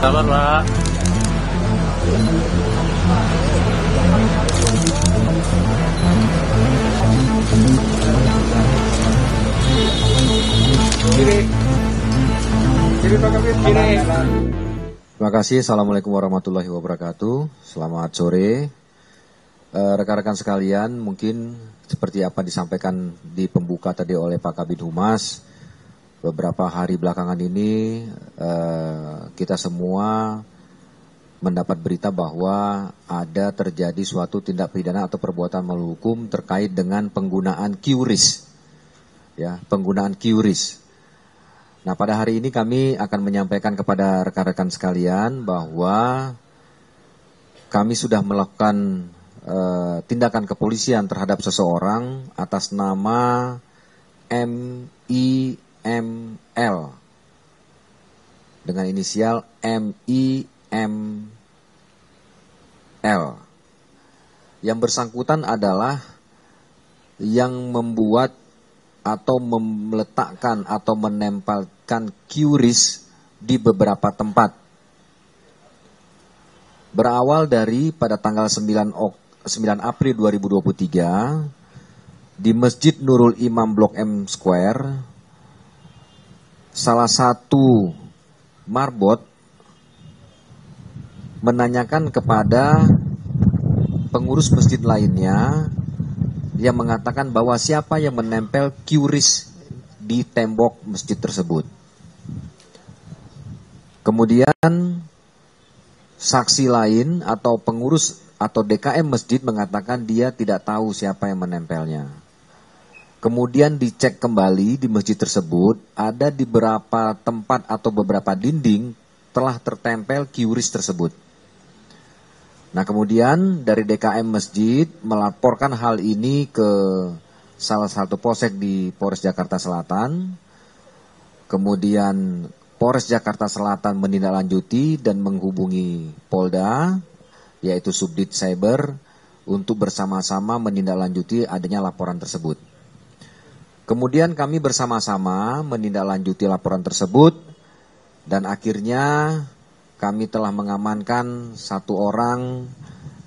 sabar Pak. Kiri Pak Kabit, kiri. Terima kasih. Assalamualaikum warahmatullahi wabarakatuh. Selamat sore. Rekan-rekan sekalian, mungkin seperti apa disampaikan di pembuka tadi oleh Pak Kabid Humas, beberapa hari belakangan ini kita semua mendapat berita bahwa ada terjadi suatu tindak pidana atau perbuatan melawan hukum terkait dengan penggunaan QRIS. Ya, penggunaan QRIS. Nah, pada hari ini kami akan menyampaikan kepada rekan-rekan sekalian bahwa kami sudah melakukan tindakan kepolisian terhadap seseorang atas nama MIML dengan inisial MIML. Yang bersangkutan adalah yang membuat atau meletakkan atau menempelkan QRIS di beberapa tempat. Berawal dari pada tanggal 9 April 2023 di Masjid Nurul Imam Blok M Square, salah satu marbot menanyakan kepada pengurus masjid lainnya yang mengatakan bahwa siapa yang menempel QRIS di tembok masjid tersebut. Kemudian saksi lain atau pengurus atau DKM masjid mengatakan dia tidak tahu siapa yang menempelnya. Kemudian dicek kembali di masjid tersebut, ada di beberapa tempat atau beberapa dinding telah tertempel QRIS tersebut. Nah, kemudian dari DKM masjid melaporkan hal ini ke salah satu polsek di Polres Jakarta Selatan. Kemudian Polres Jakarta Selatan menindaklanjuti dan menghubungi Polda, yaitu Subdit Cyber, untuk bersama-sama menindaklanjuti adanya laporan tersebut. Kemudian kami bersama-sama menindaklanjuti laporan tersebut dan akhirnya kami telah mengamankan satu orang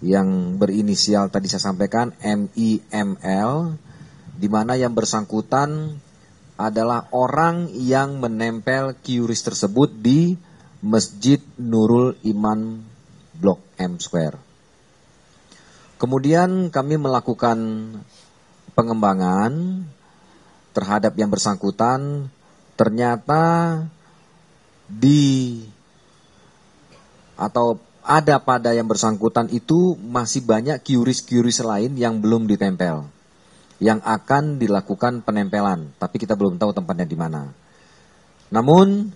yang berinisial tadi saya sampaikan MIML, di mana yang bersangkutan adalah orang yang menempel QRIS tersebut di Masjid Nurul Imam Blok M Square. Kemudian kami melakukan pengembangan terhadap yang bersangkutan. Ternyata ada pada yang bersangkutan itu masih banyak QRIS lain yang belum ditempel, yang akan dilakukan penempelan, tapi kita belum tahu tempatnya di mana. Namun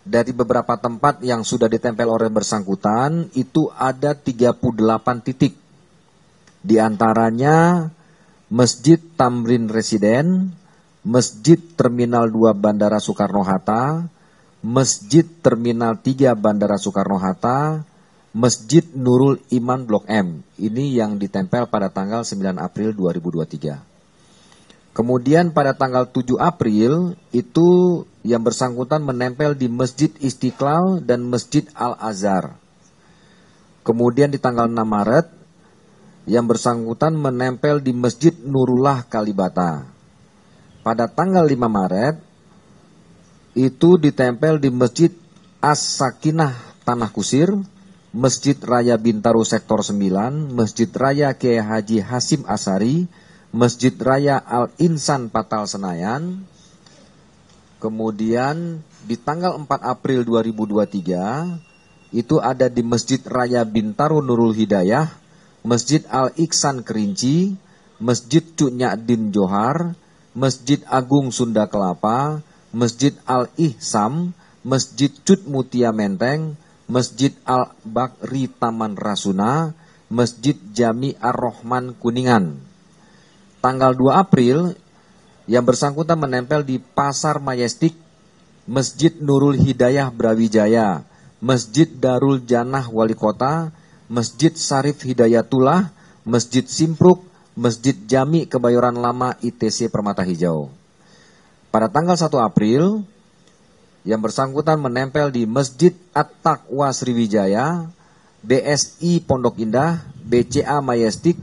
dari beberapa tempat yang sudah ditempel oleh bersangkutan itu ada 38 titik. Di antaranya Masjid Tamrin Residen, Masjid Terminal 2 Bandara Soekarno-Hatta, Masjid Terminal 3 Bandara Soekarno-Hatta, Masjid Nurul Iman Blok M. Ini yang ditempel pada tanggal 9 April 2023. Kemudian pada tanggal 7 April itu yang bersangkutan menempel di Masjid Istiqlal dan Masjid Al-Azhar. Kemudian di tanggal 6 Maret yang bersangkutan menempel di Masjid Nurullah Kalibata. Pada tanggal 5 Maret itu ditempel di Masjid As-Sakinah Tanah Kusir, Masjid Raya Bintaro Sektor 9, Masjid Raya Kiai Haji Hasim Asari, Masjid Raya Al-Insan Patal Senayan. Kemudian di tanggal 4 April 2023 itu ada di Masjid Raya Bintaro Nurul Hidayah, Masjid Al-Iksan Kerinci, Masjid Cuk Nyadin Johar, Masjid Agung Sunda Kelapa, Masjid Al-Ihsam, Masjid Cut Mutia Menteng, Masjid Al-Bakri Taman Rasuna, Masjid Jami Ar-Rahman Kuningan. Tanggal 2 April yang bersangkutan menempel di Pasar Majestik, Masjid Nurul Hidayah Brawijaya, Masjid Darul Janah Wali Kota, Masjid Sarif Hidayatullah, Masjid Simpruk, Masjid Jami Kebayoran Lama ITC Permata Hijau. Pada tanggal 1 April yang bersangkutan menempel di Masjid At-Taqwa Sriwijaya, BSI Pondok Indah, BCA Majestic,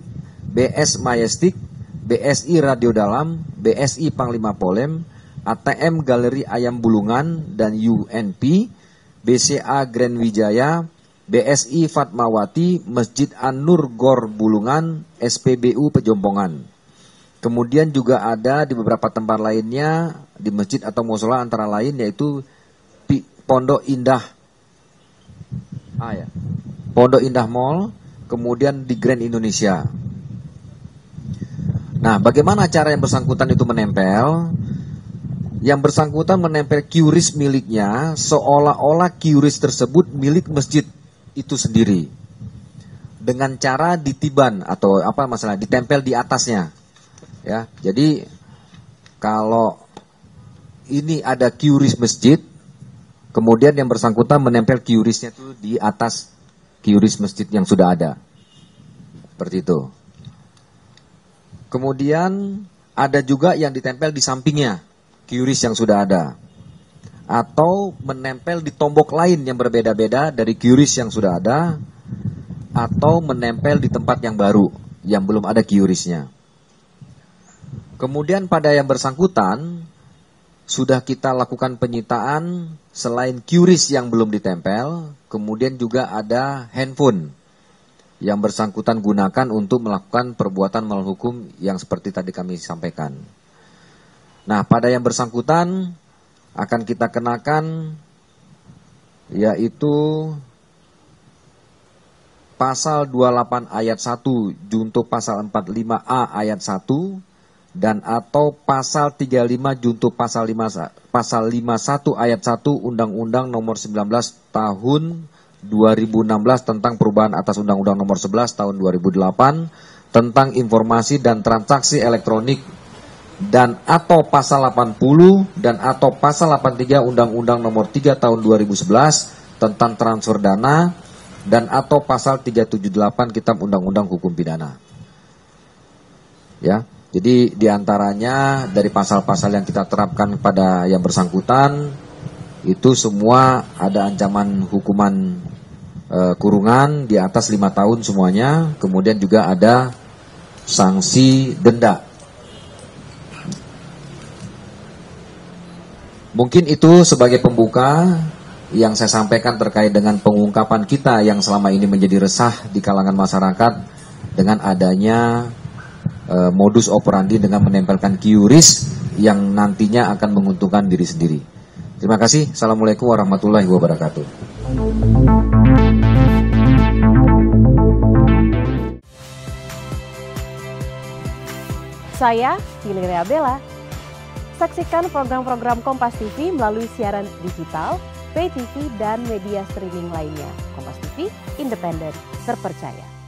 BS Majestic, BSI Radio Dalam, BSI Panglima Polem, ATM Galeri Ayam Bulungan dan UNP, BCA Grand Wijaya, BSI Fatmawati, Masjid An-Nur Gor Bulungan, SPBU Pejompongan. Kemudian juga ada di beberapa tempat lainnya di masjid atau musola antara lain yaitu Pondok Indah, Pondok Indah Mall, kemudian di Grand Indonesia. Nah, bagaimana cara yang bersangkutan itu menempel? Yang bersangkutan menempel QRIS miliknya seolah-olah QRIS tersebut milik masjid itu sendiri. Dengan cara ditiban atau ditempel di atasnya. Ya, jadi kalau ini ada QRIS masjid, kemudian yang bersangkutan menempel QRIS-nya itu di atas QRIS masjid yang sudah ada. Seperti itu. Kemudian ada juga yang ditempel di sampingnya QRIS yang sudah ada. Atau menempel di tombok lain yang berbeda-beda dari QRIS yang sudah ada. Atau menempel di tempat yang baru yang belum ada QRIS-nya. Kemudian pada yang bersangkutan sudah kita lakukan penyitaan selain QRIS yang belum ditempel, kemudian juga ada handphone yang bersangkutan gunakan untuk melakukan perbuatan melawan hukum yang seperti tadi kami sampaikan. Nah, pada yang bersangkutan akan kita kenakan yaitu pasal 28 ayat 1 junto pasal 45A ayat 1 dan atau pasal 35 junto pasal 51 ayat 1 Undang-Undang Nomor 19 Tahun 2016 tentang perubahan atas Undang-Undang Nomor 11 Tahun 2008 tentang informasi dan transaksi elektronik dan atau pasal 80 dan atau pasal 83 Undang-Undang Nomor 3 Tahun 2011 tentang transfer dana dan atau pasal 378 Kitab Undang-Undang Hukum Pidana. Ya. Jadi diantaranya dari pasal-pasal yang kita terapkan pada yang bersangkutan itu semua ada ancaman hukuman kurungan di atas 5 tahun semuanya. Kemudian juga ada sanksi denda. Mungkin itu sebagai pembuka yang saya sampaikan terkait dengan pengungkapan kita yang selama ini menjadi resah di kalangan masyarakat dengan adanya modus operandi dengan menempelkan QRIS yang nantinya akan menguntungkan diri sendiri. Terima kasih. Assalamualaikum warahmatullahi wabarakatuh. Saya Valeria Bella. Saksikan program-program Kompas TV melalui siaran digital, pay TV, dan media streaming lainnya. Kompas TV, independen, terpercaya.